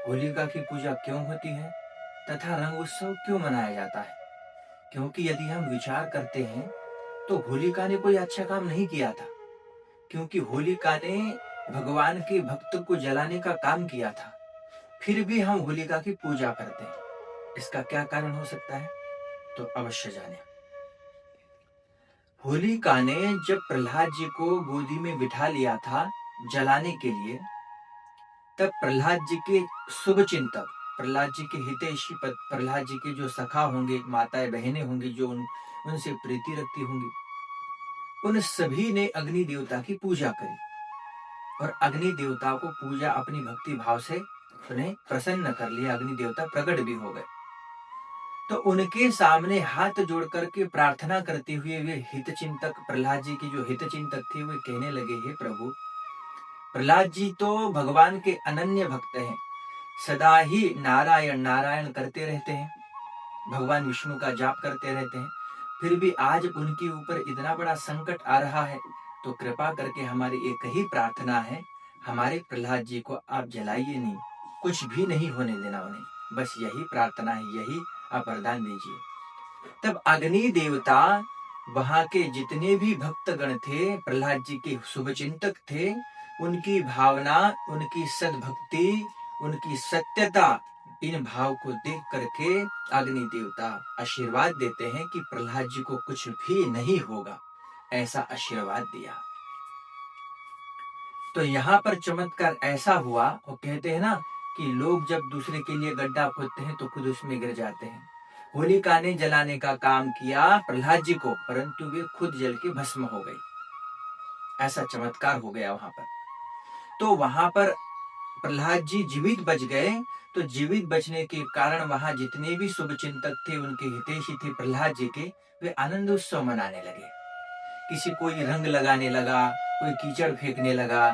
होलिका की पूजा क्यों होती है तथा रंग उत्सव क्यों मनाया जाता है? क्योंकि यदि हम विचार करते हैं तो होलिका ने कोई अच्छा काम नहीं किया था, क्योंकि होलिका ने भगवान के भक्त को जलाने का काम किया था। फिर भी हम होलिका की पूजा करते हैं। इसका क्या कारण हो सकता है? तो अवश्य जानें। होलिका ने जब प्रहलाद जी को गोदी में बिठा लिया था जलाने के लिए, तब प्रहलाद जी के शुभ चिंतक, प्रहलाद जी के हितैषी, प्रहलाद जी के जो सखा होंगे, माताएं बहनें होंगी, जो उनसे प्रीति रखती होंगी, उन सभी ने अग्नि देवता की पूजा करी और अग्नि देवता को पूजा अपनी भक्ति भाव से उन्हें प्रसन्न कर लिया। अग्नि देवता प्रकट भी हो गए। तो उनके सामने हाथ जोड़ करके प्रार्थना करते हुए वे हितचिंतक, प्रहलाद जी के जो हितचिंतक थे, वे कहने लगे, हे प्रभु, प्रहलाद जी तो भगवान के अनन्य भक्त हैं, सदा ही नारायण नारायण करते रहते हैं, भगवान विष्णु का जाप करते रहते हैं। फिर भी आज उनके ऊपर इतना बड़ा संकट आ रहा है, तो कृपा करके हमारी एक ही प्रार्थना है, हमारे प्रहलाद जी को आप जलाइए नहीं, कुछ भी नहीं होने देना उन्हें, बस यही प्रार्थना है, यही आप वरदान दीजिए। तब अग्नि देवता, वहां के जितने भी भक्तगण थे, प्रहलाद जी के शुभचिंतक थे, उनकी भावना, उनकी सद्भक्ति, उनकी सत्यता, इन भाव को देख करके अग्नि देवता आशीर्वाद देते हैं कि प्रहलाद जी को कुछ भी नहीं होगा, ऐसा आशीर्वाद दिया। तो यहाँ पर चमत्कार ऐसा हुआ, वो कहते हैं ना कि लोग जब दूसरे के लिए गड्ढा खोदते हैं तो खुद उसमें गिर जाते हैं। होलिका ने जलाने का काम किया प्रहलाद जी को, परंतु वे खुद जल के भस्म हो गई। ऐसा चमत्कार हो गया वहां पर। तो वहां पर प्रहलाद जी जीवित बच गए। तो जीवित बचने के कारण वहां जितने भी शुभचिंतक थे, उनके हितैषी थे प्रहलाद जी के, वे आनंद उत्सव मनाने लगे। किसी कोई रंग लगाने लगा, कोई कीचड़ फेंकने लगा,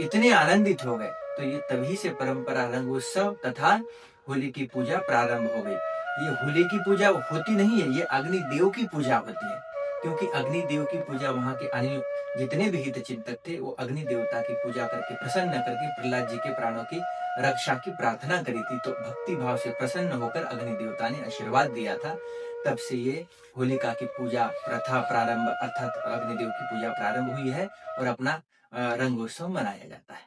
इतने आनंदित हो गए। तो ये तभी से परंपरा रंग उत्सव तथा होली की पूजा प्रारंभ हो गई। ये होली की पूजा होती नहीं है, ये अग्नि देव की पूजा होती है, क्योंकि अग्नि देव की पूजा वहां के अन्य जितने भी हित चिंतक थे, वो अग्नि देवता की पूजा करके प्रसन्न करके प्रहलाद जी के प्राणों की रक्षा की प्रार्थना करी थी। तो भक्ति भाव से प्रसन्न होकर अग्नि देवता ने आशीर्वाद दिया था। तब से ये होलिका की पूजा प्रथा प्रारंभ, अर्थात अग्निदेव की पूजा प्रारंभ हुई है और अपना रंगोत्सव मनाया जाता है।